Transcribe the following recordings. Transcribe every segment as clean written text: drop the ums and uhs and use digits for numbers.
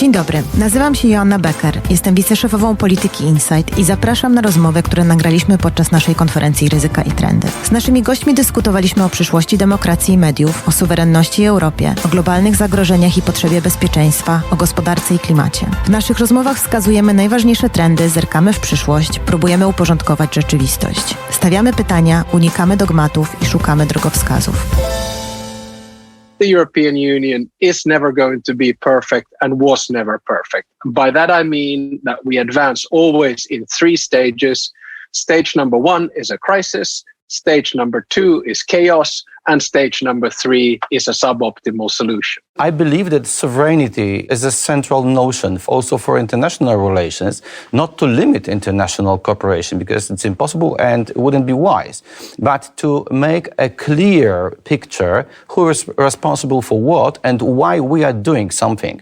Dzień dobry, nazywam się Joanna Becker, jestem wiceszefową Polityki Insight i zapraszam na rozmowę, które nagraliśmy podczas naszej konferencji Ryzyka i Trendy. Z naszymi gośćmi dyskutowaliśmy o przyszłości demokracji i mediów, o suwerenności i Europie, o globalnych zagrożeniach i potrzebie bezpieczeństwa, o gospodarce i klimacie. W naszych rozmowach wskazujemy najważniejsze trendy, zerkamy w przyszłość, próbujemy uporządkować rzeczywistość. Stawiamy pytania, unikamy dogmatów i szukamy drogowskazów. The European Union is never going to be perfect and was never perfect. By that I mean that we advance always in 3 stages. Stage number 1 is a crisis, stage number 2 is chaos, and stage number 3 is a suboptimal solution. I believe that sovereignty is a central notion also for international relations, not to limit international cooperation because it's impossible and it wouldn't be wise, but to make a clear picture who is responsible for what and why we are doing something.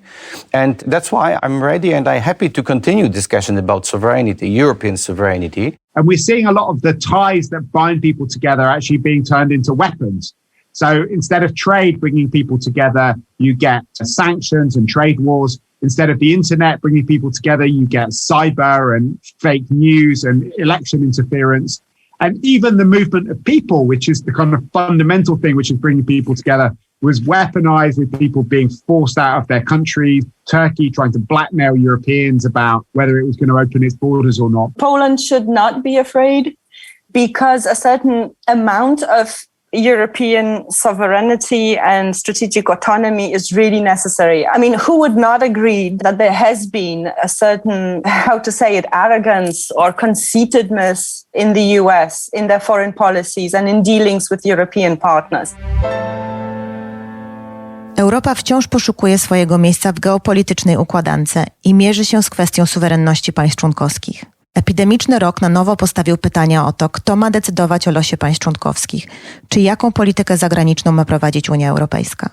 And that's why I'm ready and I'm happy to continue discussion about sovereignty, European sovereignty. And we're seeing a lot of the ties that bind people together actually being turned into weapons. So instead of trade bringing people together, you get sanctions and trade wars. Instead of the internet bringing people together, you get cyber and fake news and election interference. And even the movement of people, which is the kind of fundamental thing which is bringing people together, was weaponized with people being forced out of their countries, Turkey trying to blackmail Europeans about whether it was going to open its borders or not. Poland should not be afraid because a certain amount of European sovereignty and strategic autonomy is really necessary. I mean, who would not agree that there has been a certain, arrogance or conceitedness in the US, in their foreign policies and in dealings with European partners? Europa wciąż poszukuje swojego miejsca w geopolitycznej układance i mierzy się z kwestią suwerenności państw członkowskich. Epidemiczny rok na nowo postawił pytania o to, kto ma decydować o losie państw członkowskich, czy jaką politykę zagraniczną ma prowadzić Unia Europejska.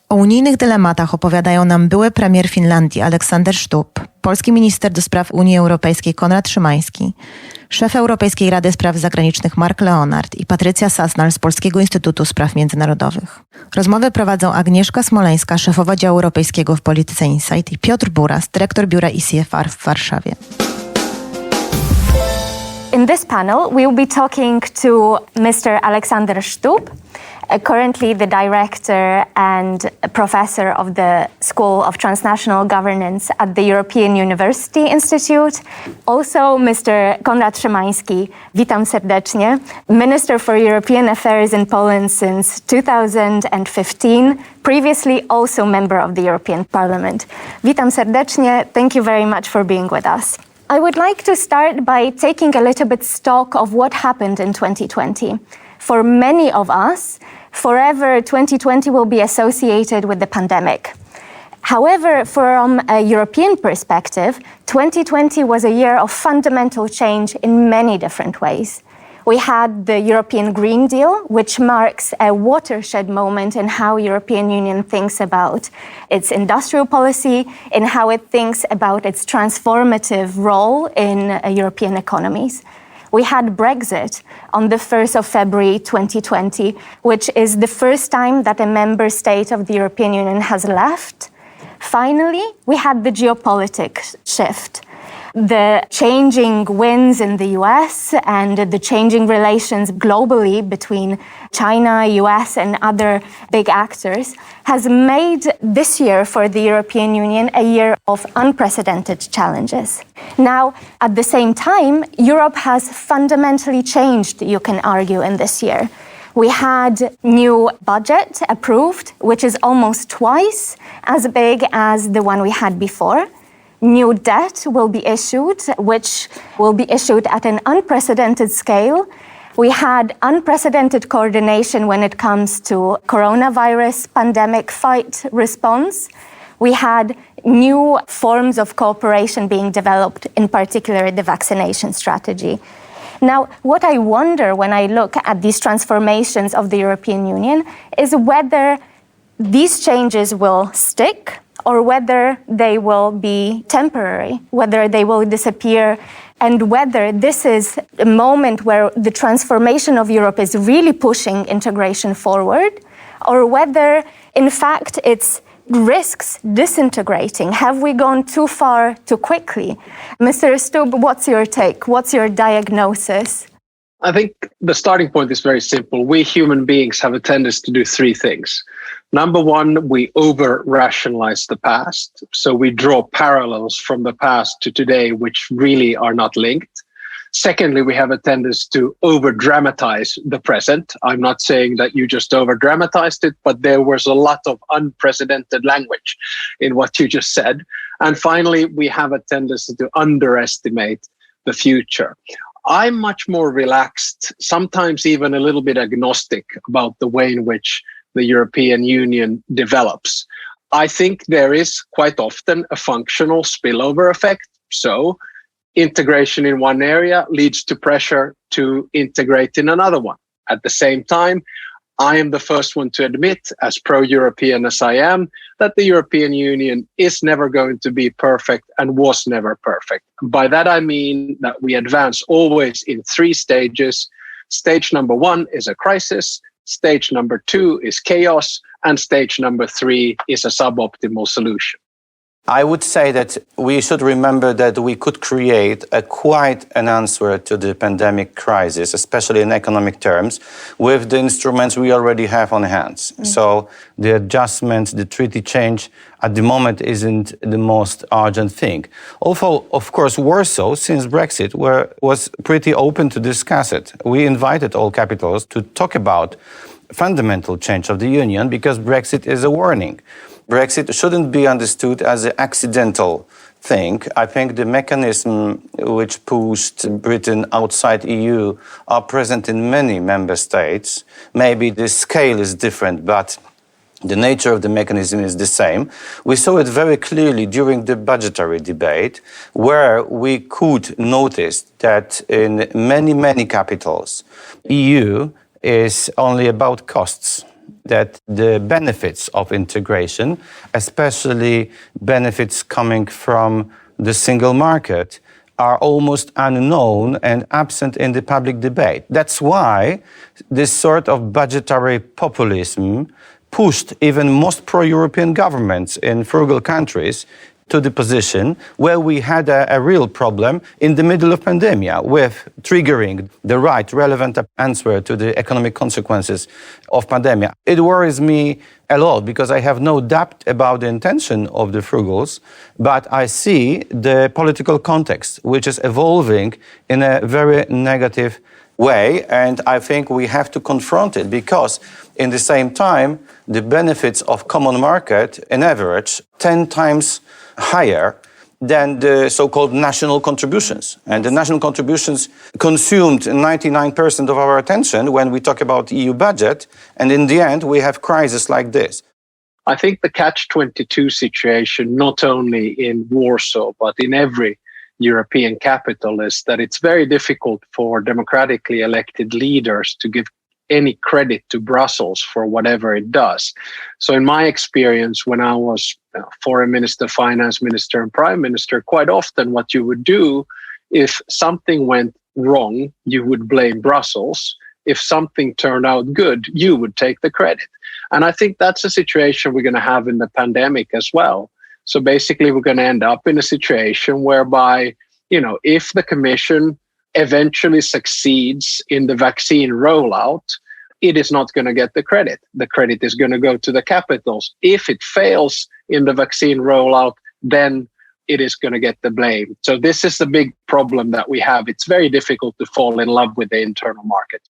O unijnych dylematach opowiadają nam były premier Finlandii Alexander Stubb, polski minister do spraw Unii Europejskiej Konrad Szymański, szef Europejskiej Rady Spraw Zagranicznych Mark Leonard i Patrycja Sasnal z Polskiego Instytutu Spraw Międzynarodowych. Rozmowy prowadzą Agnieszka Smoleńska, szefowa działu europejskiego w Polityce Insight i Piotr Buras, dyrektor biura ECFR w Warszawie. In this panel, we will be talking to Mr. Alexander Stubb, currently the director and professor of the School of Transnational Governance at the European University Institute. Also, Mr. Konrad Szymański, witam serdecznie, Minister for European Affairs in Poland since 2015, previously also member of the European Parliament. Witam serdecznie, thank you very much for being with us. I would like to start by taking a little bit stock of what happened in 2020. For many of us, forever 2020 will be associated with the pandemic. However, from a European perspective, 2020 was a year of fundamental change in many different ways. We had the European Green Deal, which marks a watershed moment in how European Union thinks about its industrial policy, in how it thinks about its transformative role in European economies. We had Brexit on the 1st of February 2020, which is the first time that a member state of the European Union has left. Finally, we had the geopolitics shift. The changing winds in the US and the changing relations globally between China, US and other big actors has made this year for the European Union a year of unprecedented challenges. Now, at the same time, Europe has fundamentally changed, you can argue, in this year. We had new budget approved, which is almost twice as big as the one we had before. New debt will be issued, which will be issued at an unprecedented scale. We had unprecedented coordination when it comes to coronavirus pandemic fight response. We had new forms of cooperation being developed, in particular the vaccination strategy. Now, what I wonder when I look at these transformations of the European Union is whether these changes will stick or whether they will be temporary, whether they will disappear, and whether this is a moment where the transformation of Europe is really pushing integration forward, or whether, in fact, it's risks disintegrating? Have we gone too far too quickly? Mr. Stubb, what's your take? What's your diagnosis? I think the starting point is very simple. We human beings have a tendency to do three things. Number one, we over-rationalize the past. So we draw parallels from the past to today, which really are not linked. Secondly, we have a tendency to over-dramatize the present. I'm not saying that you just over-dramatized it, but there was a lot of unprecedented language in what you just said. And finally, we have a tendency to underestimate the future. I'm much more relaxed, sometimes even a little bit agnostic about the way in which the European Union develops. I think there is quite often a functional spillover effect. So integration in one area leads to pressure to integrate in another one. At the same time, I am the first one to admit, as pro-European as I am, that the European Union is never going to be perfect and was never perfect. By that, I mean that we advance always in three stages. Stage number one is a crisis. Stage number two is chaos. And stage number three is a suboptimal solution. I would say that we should remember that we could create quite an answer to the pandemic crisis, especially in economic terms, with the instruments we already have on hands. So the adjustments, the treaty change at the moment isn't the most urgent thing. Although, of course, Warsaw, since Brexit, was pretty open to discuss it. We invited all capitals to talk about fundamental change of the Union because Brexit is a warning. Brexit shouldn't be understood as an accidental thing. I think the mechanism which pushed Britain outside EU are present in many member states. Maybe the scale is different, but the nature of the mechanism is the same. We saw it very clearly during the budgetary debate, where we could notice that in many, many capitals, EU is only about costs. That the benefits of integration, especially benefits coming from the single market, are almost unknown and absent in the public debate. That's why this sort of budgetary populism pushed even most pro-European governments in frugal countries to the position where we had a real problem in the middle of pandemic with triggering the right relevant answer to the economic consequences of pandemic. It worries me a lot because I have no doubt about the intention of the frugals, but I see the political context which is evolving in a very negative way, and I think we have to confront it because in the same time the benefits of common market in average 10 times higher than the so-called national contributions. And the national contributions consumed 99% of our attention when we talk about EU budget, and in the end we have crises like this. I think the catch-22 situation, not only in Warsaw, but in every European capital, is that it's very difficult for democratically elected leaders to give any credit to Brussels for whatever it does. So in my experience, when I was foreign minister, finance minister, and prime minister, quite often what you would do, if something went wrong, you would blame Brussels. If something turned out good, you would take the credit. And I think that's a situation we're going to have in the pandemic as well. So basically, we're going to end up in a situation whereby, if the Commission eventually succeeds in the vaccine rollout, it is not going to get the credit. The credit is going to go to the capitals. If it fails in the vaccine rollout, then it is going to get the blame. So this is the big problem that we have. It's very difficult to fall in love with the internal market.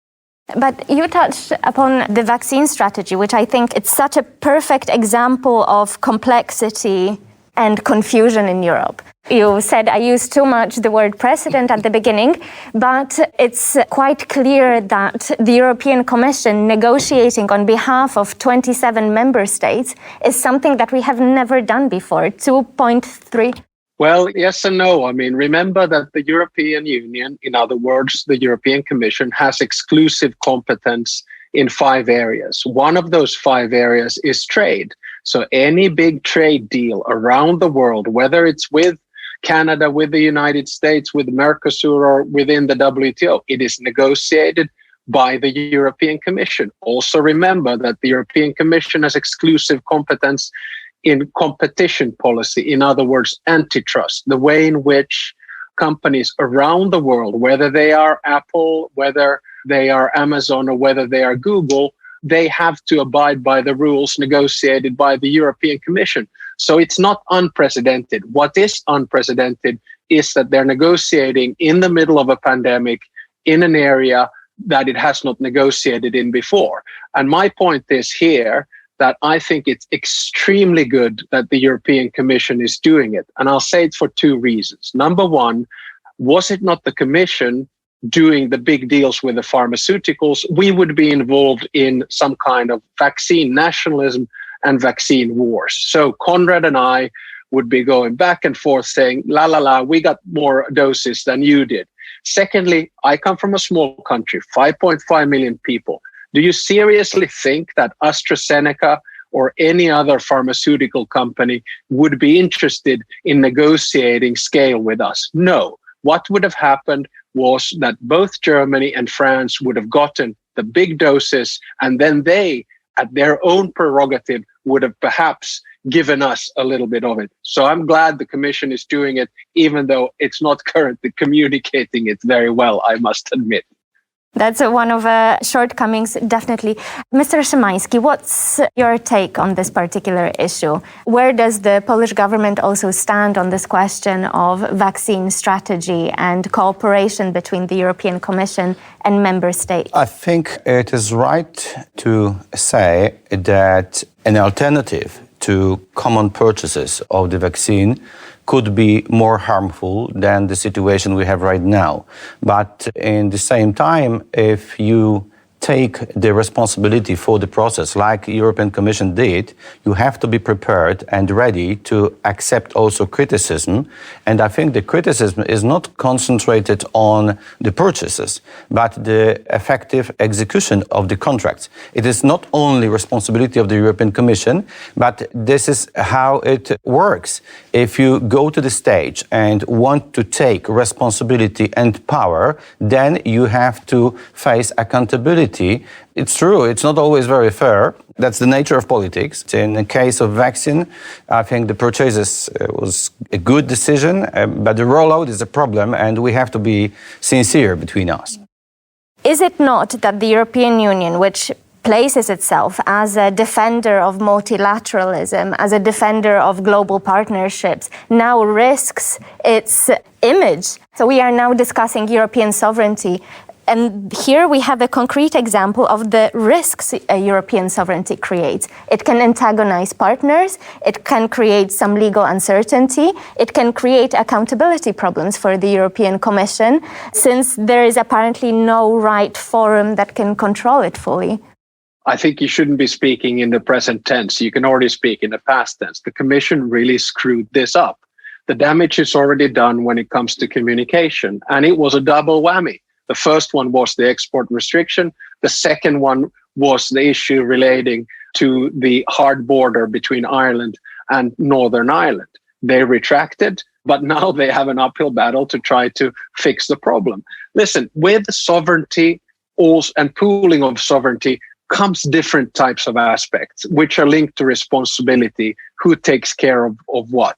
But you touched upon the vaccine strategy, which I think it's such a perfect example of complexity and confusion in Europe. You said I used too much the word precedent at the beginning, but it's quite clear that the European Commission negotiating on behalf of 27 member states is something that we have never done before. 2.3. Well, yes and no. I mean, remember that the European Union, in other words, the European Commission, has exclusive competence in 5 areas. One of those 5 areas is trade. So any big trade deal around the world, whether it's with Canada, with the United States, with Mercosur, or within the WTO, it is negotiated by the European Commission. Also remember that the European Commission has exclusive competence in competition policy, in other words, antitrust, the way in which companies around the world, whether they are Apple, whether they are Amazon, or whether they are Google, they have to abide by the rules negotiated by the European Commission. So it's not unprecedented. What is unprecedented is that they're negotiating in the middle of a pandemic in an area that it has not negotiated in before. And my point is here that I think it's extremely good that the European Commission is doing it. And I'll say it for two reasons. Number one, was it not the Commission doing the big deals with the pharmaceuticals, we would be involved in some kind of vaccine nationalism and vaccine wars. So Konrad and I would be going back and forth saying, la, la, la, we got more doses than you did. Secondly, I come from a small country, 5.5 million people. Do you seriously think that AstraZeneca or any other pharmaceutical company would be interested in negotiating scale with us? No. What would have happened was that both Germany and France would have gotten the big doses, and then they, at their own prerogative, would have perhaps given us a little bit of it. So I'm glad the Commission is doing it, even though it's not currently communicating it very well, I must admit. That's one of shortcomings, definitely. Mr. Szymański, what's your take on this particular issue? Where does the Polish government also stand on this question of vaccine strategy and cooperation between the European Commission and member states? I think it is right to say that an alternative to common purchases of the vaccine could be more harmful than the situation we have right now. But in the same time, if you take the responsibility for the process, like the European Commission did, you have to be prepared and ready to accept also criticism. And I think the criticism is not concentrated on the purchases, but the effective execution of the contracts. It is not only responsibility of the European Commission, but this is how it works. If you go to the stage and want to take responsibility and power, then you have to face accountability. It's true, it's not always very fair. That's the nature of politics. In the case of vaccine, I think the purchases was a good decision, but the rollout is a problem, and we have to be sincere between us. Is it not that the European Union, which places itself as a defender of multilateralism, as a defender of global partnerships, now risks its image? So we are now discussing European sovereignty. And here we have a concrete example of the risks European sovereignty creates. It can antagonize partners, it can create some legal uncertainty, it can create accountability problems for the European Commission, since there is apparently no right forum that can control it fully. I think you shouldn't be speaking in the present tense. You can already speak in the past tense. The Commission really screwed this up. The damage is already done when it comes to communication, and it was a double whammy. The first one was the export restriction. The second one was the issue relating to the hard border between Ireland and Northern Ireland. They retracted, but now they have an uphill battle to try to fix the problem. Listen, with sovereignty and pooling of sovereignty comes different types of aspects, which are linked to responsibility, who takes care of what.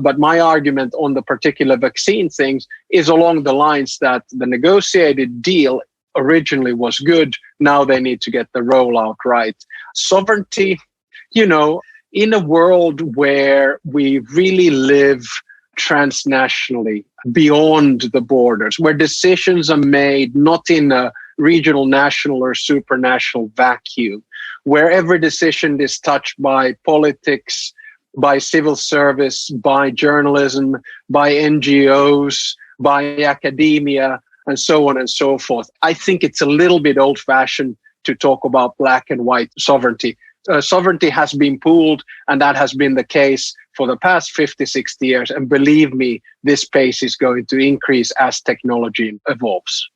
But my argument on the particular vaccine things is along the lines that the negotiated deal originally was good. Now they need to get the rollout right. Sovereignty, in a world where we really live transnationally, beyond the borders, where decisions are made not in a regional, national, or supranational vacuum, where every decision is touched by politics, by civil service, by journalism, by NGOs, by academia, and so on and so forth. I think it's a little bit old-fashioned to talk about black and white sovereignty. Sovereignty has been pooled, and that has been the case for the past 50, 60 years. And believe me, this pace is going to increase as technology evolves.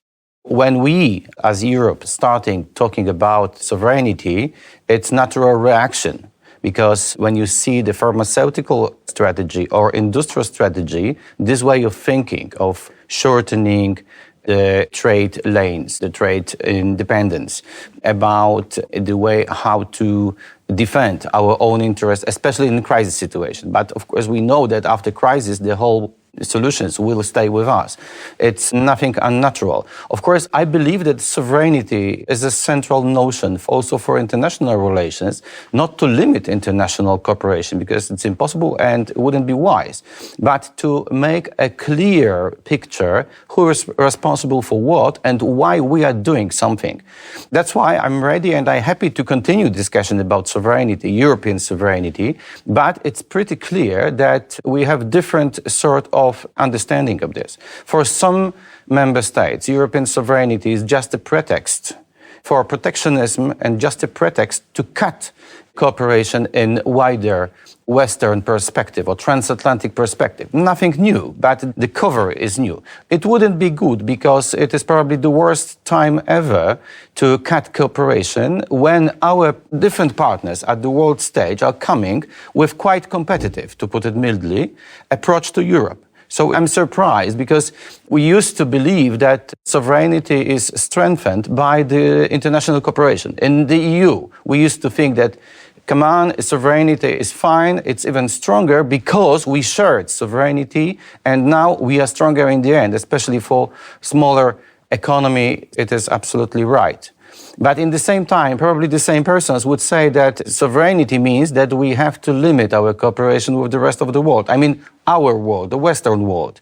When we, as Europe, starting talking about sovereignty, it's natural reaction. Because when you see the pharmaceutical strategy or industrial strategy, this way of thinking of shortening the trade lanes, the trade independence, about the way how to defend our own interests, especially in a crisis situation. But of course, we know that after crisis, the whole solutions will stay with us. It's nothing unnatural. Of course, I believe that sovereignty is a central notion also for international relations, not to limit international cooperation because it's impossible and it wouldn't be wise, but to make a clear picture who is responsible for what and why we are doing something. That's why I'm ready and I'm happy to continue discussion about sovereignty, European sovereignty, but it's pretty clear that we have different sort of understanding of this. For some member states, European sovereignty is just a pretext for protectionism and just a pretext to cut cooperation in wider Western perspective or transatlantic perspective. Nothing new, but the cover is new. It wouldn't be good because it is probably the worst time ever to cut cooperation when our different partners at the world stage are coming with quite competitive, to put it mildly, approach to Europe. So I'm surprised because we used to believe that sovereignty is strengthened by the international cooperation. In the EU, we used to think that, come on, sovereignty is fine, it's even stronger because we shared sovereignty and now we are stronger in the end, especially for smaller economy, it is absolutely right. But in the same time, probably the same persons would say that sovereignty means that we have to limit our cooperation with the rest of the world. I mean, our world, the Western world.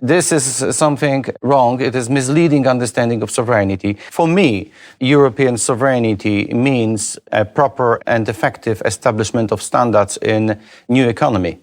This is something wrong. It is misleading understanding of sovereignty. For me, European sovereignty means a proper and effective establishment of standards in new economy,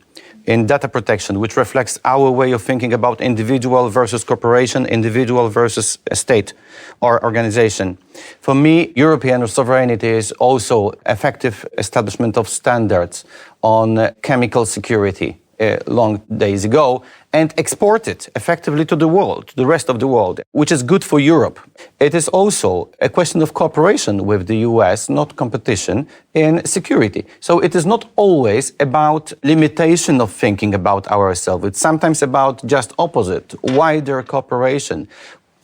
in data protection, which reflects our way of thinking about individual versus corporation, individual versus state or organization. For me, European sovereignty is also effective establishment of standards on chemical security long days ago and export it effectively to the world, to the rest of the world, which is good for Europe. It is also a question of cooperation with the US, not competition, in security. So it is not always about limitation of thinking about ourselves. It's sometimes about just opposite, wider cooperation.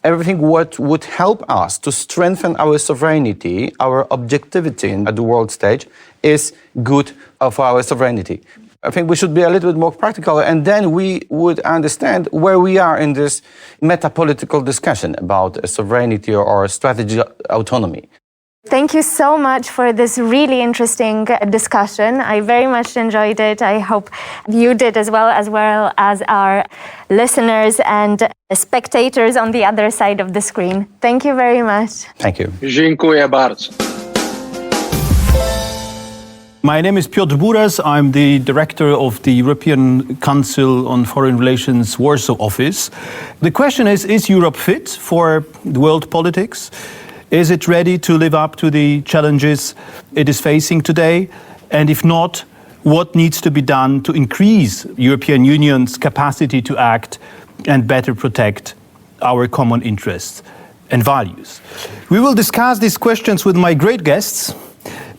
Everything what would help us to strengthen our sovereignty, our objectivity at the world stage is good for our sovereignty. I think we should be a little bit more practical, and then we would understand where we are in this meta-political discussion about sovereignty or strategic autonomy. Thank you so much for this really interesting discussion. I very much enjoyed it. I hope you did as well as our listeners and spectators on the other side of the screen. Thank you very much. Thank you. Dziękuję bardzo. My name is Piotr Buras. I'm the director of the European Council on Foreign Relations Warsaw office. The question is Europe fit for the world politics? Is it ready to live up to the challenges it is facing today? And if not, what needs to be done to increase European Union's capacity to act and better protect our common interests and values? We will discuss these questions with my great guests.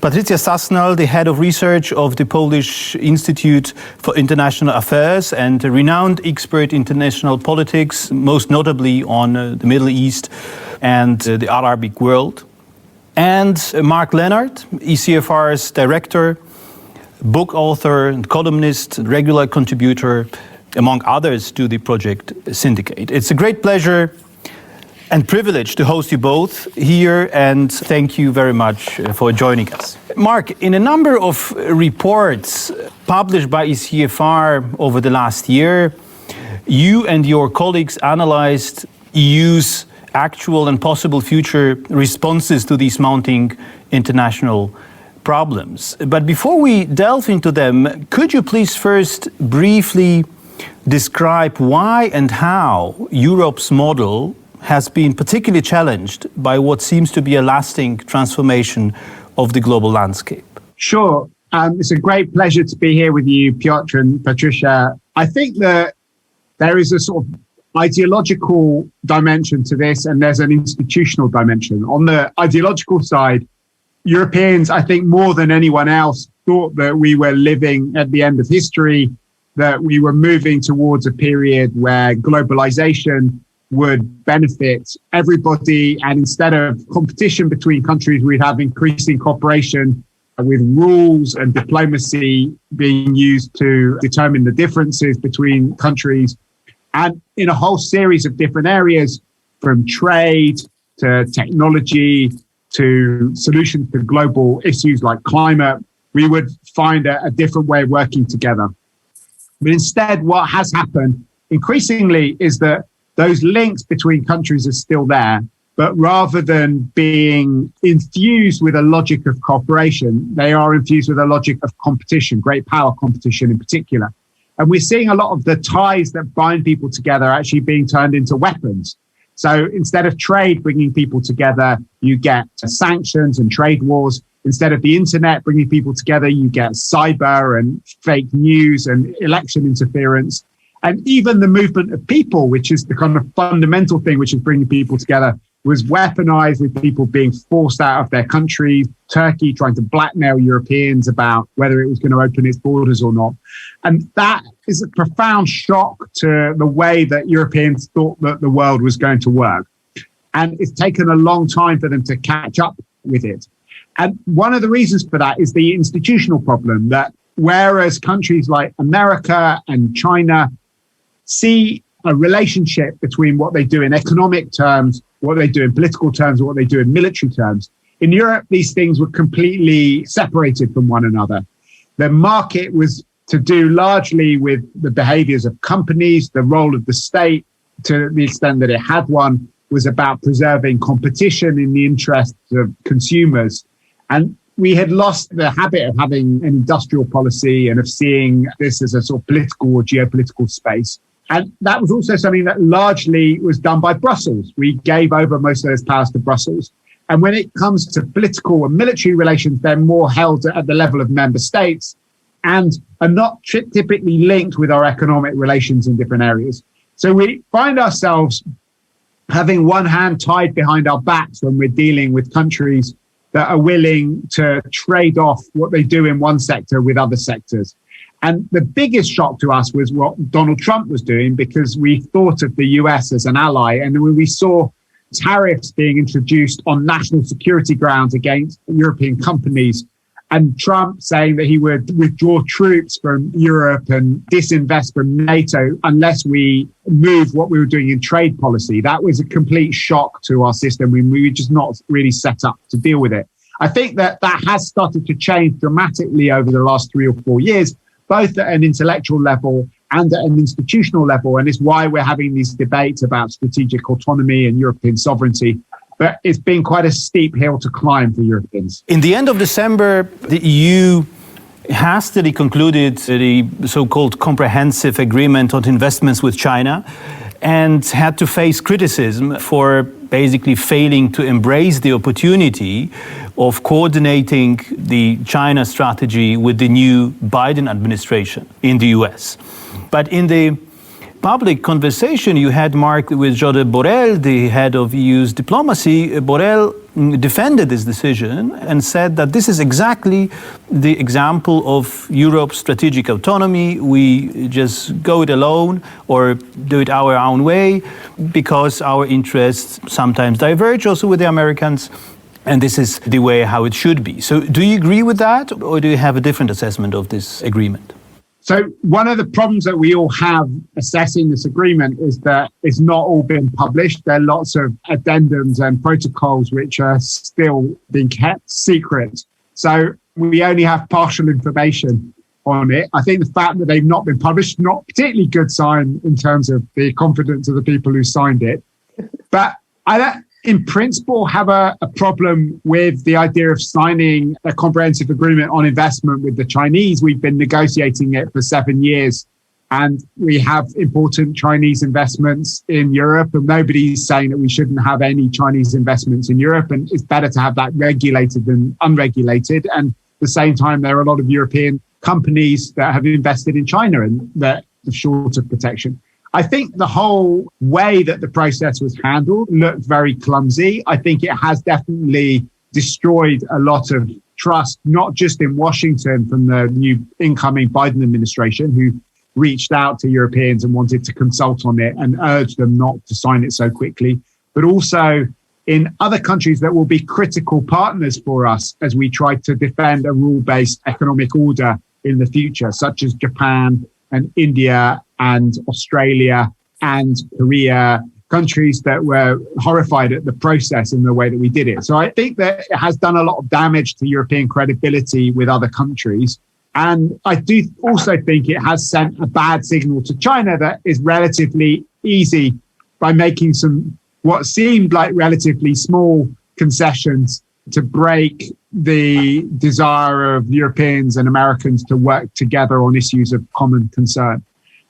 Patrycja Sasnal, the head of research of the Polish Institute for International Affairs and a renowned expert in international politics, most notably on the Middle East and the Arabic world. And Mark Leonard, ECFR's director, book author and columnist, regular contributor, among others, to the Project Syndicate. It's a great pleasure and privilege to host you both here, and thank you very much for joining us. Mark, in a number of reports published by ECFR over the last year, you and your colleagues analyzed EU's actual and possible future responses to these mounting international problems. But before we delve into them, could you please first briefly describe why and how Europe's model has been particularly challenged by what seems to be a lasting transformation of the global landscape? Sure. It's a great pleasure to be here with you, Piotr and Patricia. I think that there is a sort of ideological dimension to this, and there's an institutional dimension. On the ideological side, Europeans, I think more than anyone else, thought that we were living at the end of history, that we were moving towards a period where globalization would benefit everybody. And instead of competition between countries, we'd have increasing cooperation with rules and diplomacy being used to determine the differences between countries, and in a whole series of different areas, from trade to technology to solutions to global issues like climate, we would find a different way of working together. But instead, what has happened increasingly is that those links between countries are still there, but rather than being infused with a logic of cooperation, they are infused with a logic of competition, great power competition in particular. And we're seeing a lot of the ties that bind people together actually being turned into weapons. So instead of trade bringing people together, you get sanctions and trade wars. Instead of the internet bringing people together, you get cyber and fake news and election interference. And even the movement of people, which is the kind of fundamental thing which is bringing people together, was weaponized with people being forced out of their countries, Turkey trying to blackmail Europeans about whether it was going to open its borders or not. And that is a profound shock to the way that Europeans thought that the world was going to work. And it's taken a long time for them to catch up with it. And one of the reasons for that is the institutional problem, that whereas countries like America and China see a relationship between what they do in economic terms, what they do in political terms, or what they do in military terms, in Europe, these things were completely separated from one another. The market was to do largely with the behaviors of companies. The role of the state, to the extent that it had one, was about preserving competition in the interests of consumers. And we had lost the habit of having an industrial policy and of seeing this as a sort of political or geopolitical space. And that was also something that largely was done by Brussels. We gave over most of those powers to Brussels. And when it comes to political and military relations, they're more held at the level of member states and are not typically linked with our economic relations in different areas. So we find ourselves having one hand tied behind our backs when we're dealing with countries that are willing to trade off what they do in one sector with other sectors. And the biggest shock to us was what Donald Trump was doing, because we thought of the US as an ally. And when we saw tariffs being introduced on national security grounds against European companies, and Trump saying that he would withdraw troops from Europe and disinvest from NATO unless we move what we were doing in trade policy, that was a complete shock to our system. We were just not really set up to deal with it. I think that has started to change dramatically over the last 3 or 4 years, both at an intellectual level and at an institutional level. And it's why we're having these debates about strategic autonomy and European sovereignty. But it's been quite a steep hill to climb for Europeans. In the end of December, the EU hastily concluded the so-called comprehensive agreement on investments with China and had to face criticism for basically failing to embrace the opportunity of coordinating the China strategy with the new Biden administration in the US. But in the public conversation you had, Mark, with Josep Borrell, the head of EU's diplomacy, Borrell defended this decision and said that this is exactly the example of Europe's strategic autonomy. We just go it alone or do it our own way because our interests sometimes diverge also with the Americans. And this is the way how it should be. So do you agree with that, or do you have a different assessment of this agreement? So one of the problems that we all have assessing this agreement is that it's not all been published. There are lots of addendums and protocols which are still being kept secret. So we only have partial information on it. I think the fact that they've not been published, not particularly good sign in terms of the confidence of the people who signed it. But I don't, in principle, have a problem with the idea of signing a comprehensive agreement on investment with the Chinese. We've been negotiating it for 7 years, and we have important Chinese investments in Europe, and nobody's saying that we shouldn't have any Chinese investments in Europe, and it's better to have that regulated than unregulated. And at the same time, there are a lot of European companies that have invested in China and that are short of protection. I think the whole way that the process was handled looked very clumsy. I think it has definitely destroyed a lot of trust, not just in Washington from the new incoming Biden administration, who reached out to Europeans and wanted to consult on it and urged them not to sign it so quickly, but also in other countries that will be critical partners for us as we try to defend a rule-based economic order in the future, such as Japan and India and Australia and Korea, countries that were horrified at the process and the way that we did it. So I think that it has done a lot of damage to European credibility with other countries. And I do also think it has sent a bad signal to China that is relatively easy by making some what seemed like relatively small concessions to break the desire of Europeans and Americans to work together on issues of common concern.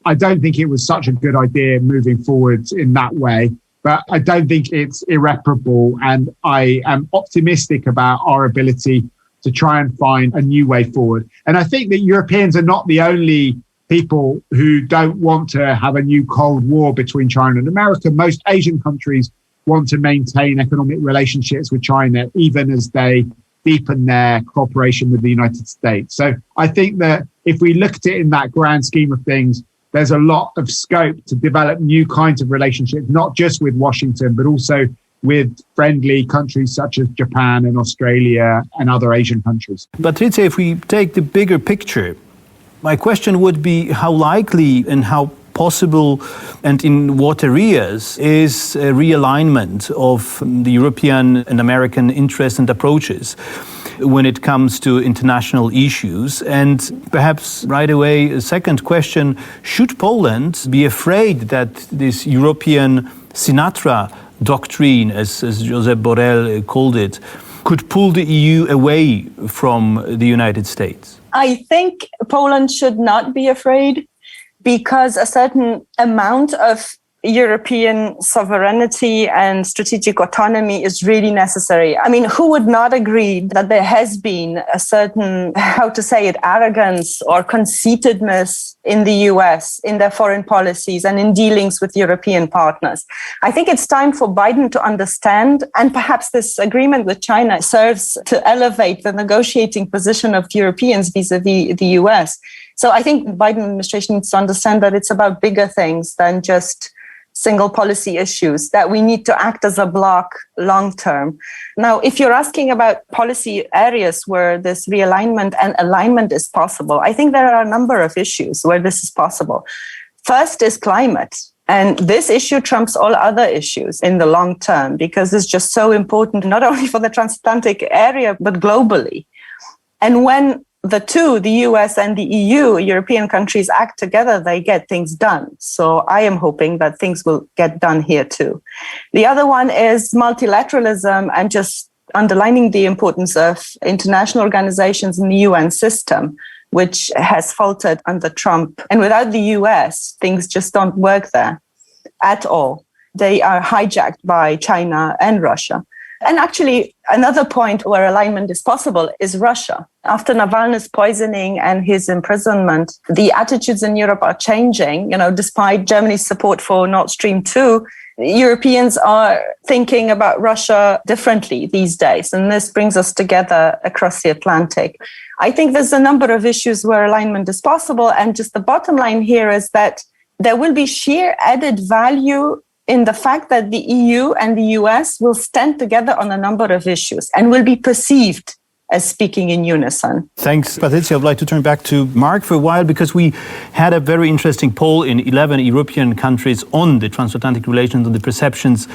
I don't think it was such a good idea moving forward in that way, but I don't think it's irreparable. And I am optimistic about our ability to try and find a new way forward. And I think that Europeans are not the only people who don't want to have a new Cold War between China and America. Most Asian countries want to maintain economic relationships with China, even as they deepen their cooperation with the United States. So I think that if we look at it in that grand scheme of things, there's a lot of scope to develop new kinds of relationships, not just with Washington, but also with friendly countries such as Japan and Australia and other Asian countries. Patrycja, if we take the bigger picture, my question would be how likely and how possible and in what areas is a realignment of the European and American interests and approaches when it comes to international issues? And perhaps right away, a second question, should Poland be afraid that this European Sinatra doctrine, as Josep Borrell called it, could pull the EU away from the United States? I think Poland should not be afraid, because a certain amount of European sovereignty and strategic autonomy is really necessary. I mean, who would not agree that there has been a certain, arrogance or conceitedness in the US, in their foreign policies and in dealings with European partners? I think it's time for Biden to understand, and perhaps this agreement with China serves to elevate the negotiating position of Europeans vis-a-vis the US. So I think the Biden administration needs to understand that it's about bigger things than just single policy issues, that we need to act as a bloc long term. Now, if you're asking about policy areas where this realignment and alignment is possible, I think there are a number of issues where this is possible. First is climate. And this issue trumps all other issues in the long term, because it's just so important, not only for the transatlantic area, but globally. And when the two, the US and the EU, European countries act together, they get things done. So I am hoping that things will get done here too. The other one is multilateralism and just underlining the importance of international organizations in the UN system, which has faltered under Trump. And without the US, things just don't work there at all. They are hijacked by China and Russia. And actually, another point where alignment is possible is Russia. After Navalny's poisoning and his imprisonment, the attitudes in Europe are changing. Despite Germany's support for Nord Stream 2, Europeans are thinking about Russia differently these days. And this brings us together across the Atlantic. I think there's a number of issues where alignment is possible. And just the bottom line here is that there will be sheer added value in the fact that the EU and the US will stand together on a number of issues and will be perceived as speaking in unison. Thanks, Patrycja. I'd like to turn back to Mark for a while, because we had a very interesting poll in 11 European countries on the transatlantic relations, on the perceptions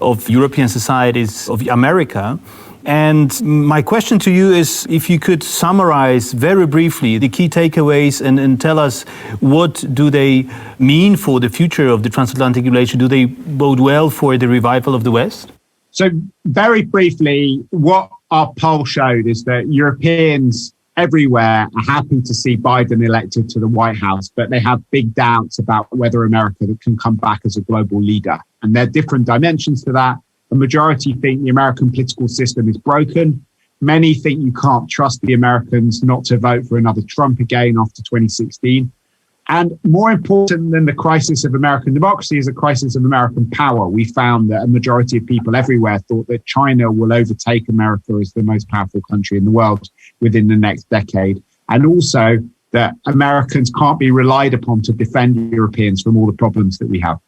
of European societies of America. And my question to you is if you could summarize very briefly the key takeaways and tell us what do they mean for the future of the transatlantic relation? Do they bode well for the revival of the West? So very briefly, what our poll showed is that Europeans everywhere are happy to see Biden elected to the White House, but they have big doubts about whether America can come back as a global leader. And there are different dimensions to that. The majority think the American political system is broken. Many think you can't trust the Americans not to vote for another Trump again after 2016. And more important than the crisis of American democracy is a crisis of American power. We found that a majority of people everywhere thought that China will overtake America as the most powerful country in the world within the next decade. And also that Americans can't be relied upon to defend Europeans from all the problems that we have.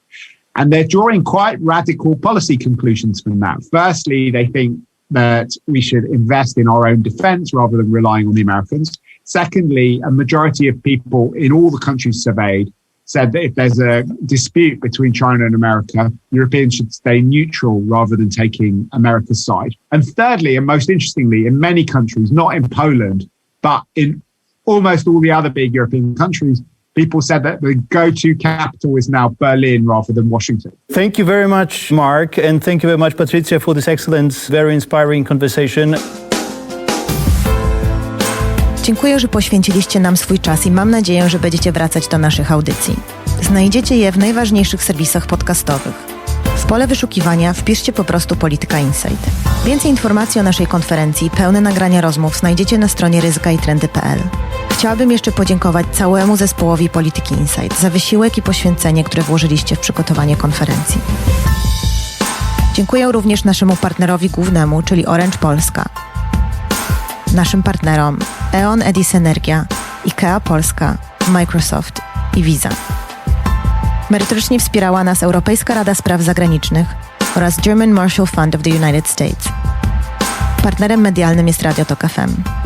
And they're drawing quite radical policy conclusions from that. Firstly, they think that we should invest in our own defense rather than relying on the Americans. Secondly, a majority of people in all the countries surveyed said that if there's a dispute between China and America, Europeans should stay neutral rather than taking America's side. And thirdly, and most interestingly, in many countries, not in Poland, but in almost all the other big European countries, people said that the go-to capital is now Berlin rather than Washington. Thank you very much, Mark, and thank you very much, Patrycja, for this excellent, very inspiring conversation. Dziękuję, że poświęciliście nam swój czas i mam nadzieję, że będziecie wracać do naszych audycji. Znajdziecie je w najważniejszych serwisach podcastowych. W pole wyszukiwania wpiszcie po prostu Polityka Insight. Więcej informacji o naszej konferencji, pełne nagrania rozmów znajdziecie na stronie ryzykaiTrendy.pl. Chciałabym jeszcze podziękować całemu zespołowi Polityki Insight za wysiłek i poświęcenie, które włożyliście w przygotowanie konferencji. Dziękuję również naszemu partnerowi głównemu, czyli Orange Polska, naszym partnerom E.ON Edis Energia, IKEA Polska, Microsoft i Visa. Merytorycznie wspierała nas Europejska Rada Spraw Zagranicznych oraz German Marshall Fund of the United States. Partnerem medialnym jest Radio Tok FM.